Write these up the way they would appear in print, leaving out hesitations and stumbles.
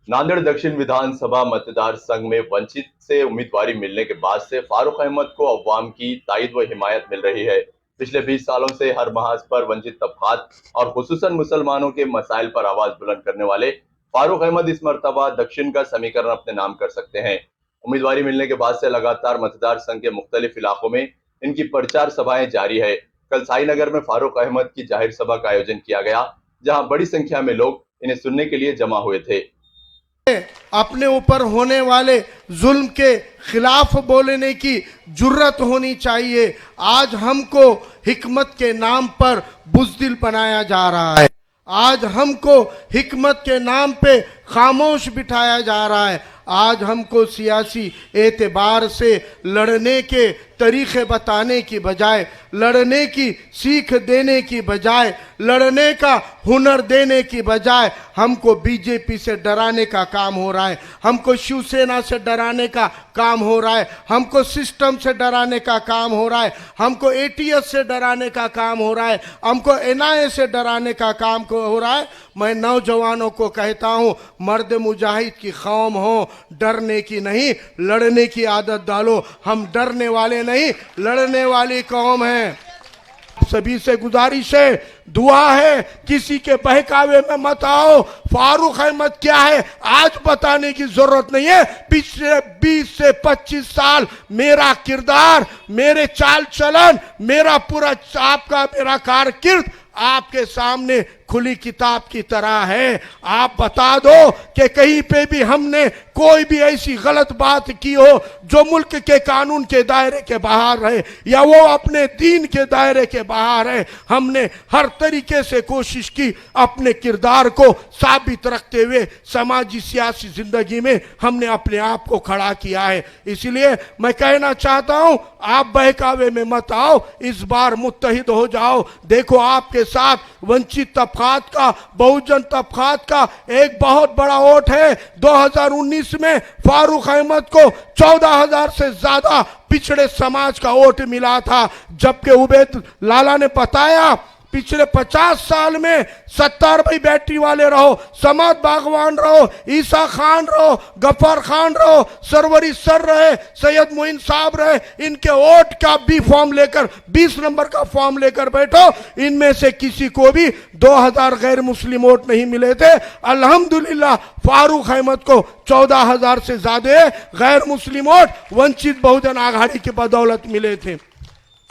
नांदेड़ दक्षिण विधानसभा मतदार संघ में वंचित से उम्मीदवारी मिलने के बाद से फारूक अहमद को अवाम की ताईद व हिमायत मिल रही है। पिछले 20 सालों से हर महाज पर वंचित तबकात और खुसूसन मुसलमानों के मसाइल पर आवाज बुलंद करने वाले फारूक अहमद इस मर्तबा दक्षिण का समीकरण अपने नाम कर सकते हैं। उम्मीदवारी मिलने के बाद से लगातार मतदार संघ के मुख्तलिफ इलाकों में इनकी प्रचार सभाएं जारी है। कल साईनगर में फारूक अहमद की जाहिर सभा का आयोजन किया गया, जहां बड़ी संख्या में लोग इन्हें सुनने के लिए जमा हुए थे। अपने ऊपर होने वाले जुल्म के खिलाफ बोलने की जुर्रत होनी चाहिए। आज हमको हिकमत के नाम पर बुज़दिल बनाया जा रहा है। आज हमको हिकमत के नाम पे खामोश बिठाया जा रहा है। आज हमको सियासी एतबार से लड़ने के तरीक़े बताने की बजाय, लड़ने की सीख देने की बजाय, लड़ने का हुनर देने की बजाय हमको बीजेपी से डराने का काम हो रहा है, हमको शिवसेना से डराने का काम हो रहा है, हमको सिस्टम से डराने का काम हो रहा है, हमको एटीएस से डराने का काम हो रहा है, हमको एनआईए से डराने का काम हो रहा है। मैं नौजवानों को कहता हूँ, मर्द मुजाहिद की कौम हो, डरने की नहीं लड़ने की आदत डालो। हम डरने वाले नहीं, लड़ने वाली कौम है। सभी से गुजारिश है, दुआ है, किसी के बहकावे में मत आओ। फारूक अहमद क्या है आज बताने की जरूरत नहीं है। पिछले 20 से 25 साल मेरा किरदार, मेरे चाल चलन, मेरा पूरा आपका मेरा कारकिर्द आपके सामने खुली किताब की तरह है। आप बता दो कि कहीं पे भी हमने कोई भी ऐसी गलत बात की हो जो मुल्क के कानून के दायरे के बाहर रहे या वो अपने दीन के दायरे के बाहर है। हमने हर तरीके से कोशिश की अपने किरदार को साबित रखते हुए समाजी सियासी जिंदगी में हमने अपने आप को खड़ा किया है। इसलिए मैं कहना चाहता हूं, आप बहकावे में मत आओ, इस बार मुत्तहिद हो जाओ। देखो आपके साथ वंचित तबकात का, बहुजन तबकात का एक बहुत बड़ा वोट है। 2019 में फारूक अहमद को 14,000 से ज्यादा पिछड़े समाज का वोट मिला था, जबकि उबैद लाला ने बताया पिछले 50 साल में 70 भाई बैटरी वाले रहो, समाद बागवान रहो, ईसा खान रहो, गफर खान रहो, सरवरी सर रहे, सैयद मोइन साहब रहे, इनके वोट का भी फॉर्म लेकर 20 नंबर का फॉर्म लेकर बैठो। इनमें से किसी को भी 2000 गैर मुस्लिम वोट नहीं मिले थे। अल्हम्दुलिल्लाह फारूक अहमद को 14,000 से ज्यादा गैर मुस्लिम वोट वंचित बहुजन आघाड़ी की बदौलत मिले थे।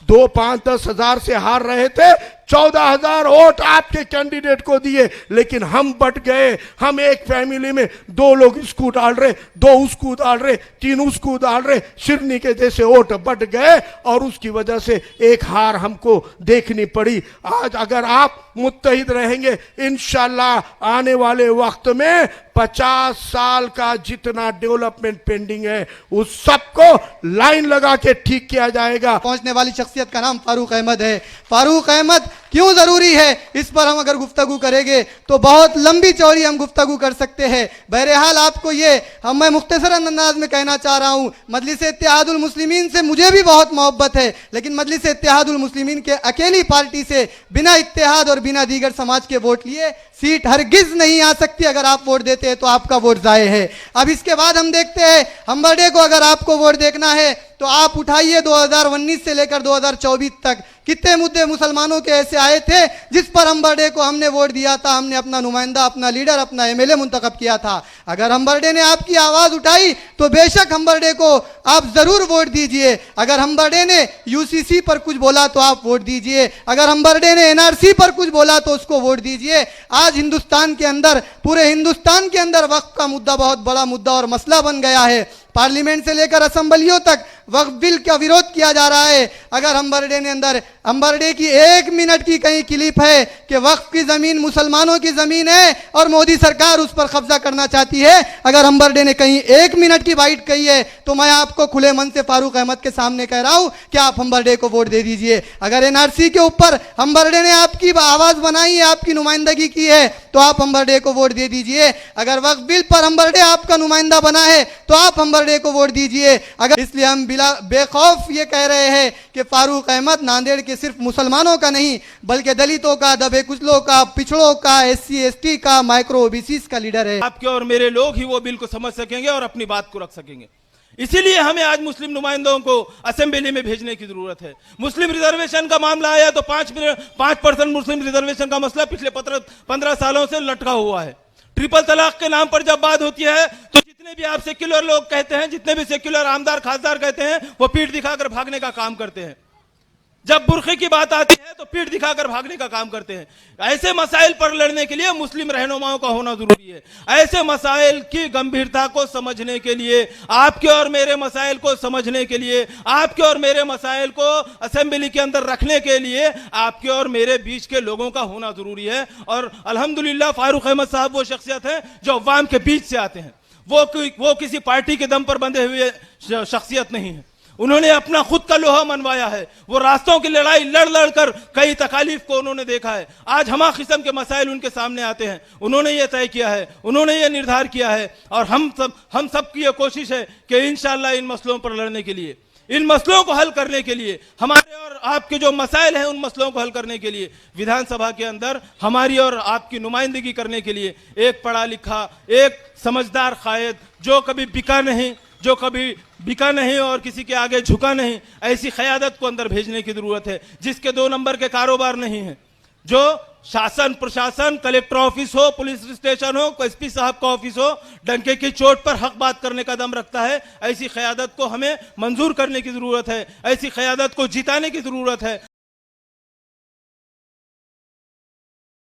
2, 5, 10 हजार से हार रहे थे, 14,000 वोट आपके कैंडिडेट को दिए। लेकिन हम बट गए। हम एक फैमिली में 2 लोग इसको डाल रहे, 2 उसको डाल रहे, 3 उसको डाल रहे, शिरनी के जैसे वोट बट गए और उसकी वजह से एक हार हमको देखनी पड़ी। आज अगर आप मुत्तहिद रहेंगे, इंशाल्लाह आने वाले वक्त में 50 साल का जितना डेवलपमेंट पेंडिंग है उस सबको लाइन लगा के ठीक किया जाएगा। पहुंचने वाली शख्सियत का नाम फारूक अहमद है। फारूक अहमद क्यों जरूरी है, इस पर हम अगर गुफ्तगू करेंगे तो बहुत लंबी चौड़ी हम गुफ्तगू कर सकते हैं। बहरहाल आपको ये मैं मुख्तसर अंदाज में कहना चाह रहा हूँ, मजलिस इत्तेहादुल मुस्लिमीन से मुझे भी बहुत मोहब्बत है, लेकिन मजलिस इत्तेहादुल मुस्लिमीन के अकेली पार्टी से बिना इत्तेहाद और बिना दीगर समाज के वोट लिए सीट हरगिज नहीं आ सकती। अगर आप वोट देते हैं तो आपका वोट जाये है। अब इसके बाद हम देखते हैं हम्बरडे को अगर आपको वोट देखना है तो आप उठाइए 2019 से लेकर 2024 तक कितने मुद्दे मुसलमानों के ऐसे आए थे जिस पर हम्बरडे को हमने वोट दिया था। हमने अपना नुमाइंदा, अपना लीडर, अपना एमएलए मुंतखब किया था। अगर हम्बरडे ने आपकी आवाज उठाई तो बेशक हम्बरडे को आप जरूर वोट दीजिए। अगर हम्बरडे ने यूसीसी पर कुछ बोला तो आप वोट दीजिए। अगर हम्बरडे ने एनआरसी पर कुछ बोला तो उसको वोट दीजिए। आज हिंदुस्तान के अंदर, पूरे हिंदुस्तान के अंदर वक्फ का मुद्दा बहुत बड़ा मुद्दा और मसला बन गया है। पार्लियामेंट से लेकर असेंबलियों तक वक्फ बिल का विरोध किया जा रहा है। अगर हम्बरडे की 1 मिनट की कहीं क्लिप है कि वक्फ की जमीन मुसलमानों की जमीन है और मोदी सरकार उस पर कब्जा करना चाहती है, अगर हम्बरडे ने कहीं 1 मिनट की बाइट कही है तो मैं आपको खुले मन से फारूक अहमद के सामने कह रहा हूं कि आप हम्बरडे को वोट दे दीजिए। अगर एनआरसी के ऊपर हम्बरडे ने आपकी आवाज बनाई है, आपकी नुमाइंदगी की है, तो आप हम्बरडे को वोट दे दीजिए। अगर वक्फ बिल पर हम्बरडे आपका नुमाइंदा बना है तो आप हम्बरडे वॉर्ड ए को वोट दीजिए। अगर इसलिए हम बिला बेखौफ ये कह रहे हैं कि फारूक अहमद नांदेड़ के सिर्फ मुसलमानों का नहीं बल्कि दलितों का, दबे कुचलों का, पिछड़ों का, SC ST का, माइक्रो ओबीसीज का लीडर है। आपके और मेरे लोग ही वो बिल को समझ सकेंगे और अपनी बात को रख सकेंगे। इसीलिए हमें आज मुस्लिम नुमाइंदों को असेंबली में भेजने की जरूरत है। मुस्लिम रिजर्वेशन का मामला आया तो 5% मुस्लिम रिजर्वेशन का मसला पिछले 15 सालों से लटका हुआ है। ट्रिपल तलाक के नाम पर जब बात होती है तो जितने भी आप सेक्युलर लोग कहते हैं, जितने भी सेक्युलर आमदार खासदार कहते हैं, वो पीठ दिखाकर भागने का काम करते हैं। जब बुर्खे की बात आती है तो पीठ दिखाकर भागने का काम करते हैं। ऐसे मसाइल पर लड़ने के लिए मुस्लिम रहनुमाओं का होना जरूरी है। ऐसे मसाइल की गंभीरता को समझने के लिए, आपके और मेरे मसाइल को समझने के लिए, आपके और मेरे मसाइल को असेंबली के अंदर रखने के लिए आपके और मेरे बीच के लोगों का होना जरूरी है। और अल्हम्दुलिल्लाह फारूक अहमद साहब वो शख्सियत है जो अवाम के बीच से आते हैं। वो किसी पार्टी के दम पर बंधे हुए शख्सियत नहीं है। उन्होंने अपना खुद का लोहा मनवाया है। वो रास्तों की लड़ाई लड़ लड़ कर कई तकालीफ को उन्होंने देखा है। आज हमा किस्म के मसाइल उनके सामने आते हैं। उन्होंने ये तय किया है, उन्होंने ये निर्धार किया है और हम सब की ये कोशिश है कि इंशाअल्लाह इन मसलों पर लड़ने के लिए, इन मसलों को हल करने के लिए, हमारे और आपके जो मसाइल हैं उन मसलों को हल करने के लिए विधानसभा के अंदर हमारी और आपकी नुमाइंदगी करने के लिए एक पढ़ा लिखा, एक समझदार कायद जो कभी बिका नहीं और किसी के आगे झुका नहीं, ऐसी क़यादत को अंदर भेजने की जरूरत है जिसके 2 नंबर के कारोबार नहीं है, जो शासन प्रशासन, कलेक्टर ऑफिस हो, पुलिस स्टेशन हो, SP साहब का ऑफिस हो, डंके की चोट पर हक बात करने का दम रखता है। ऐसी क़यादत को हमें मंजूर करने की जरूरत है, ऐसी क़यादत को जिताने की जरूरत है।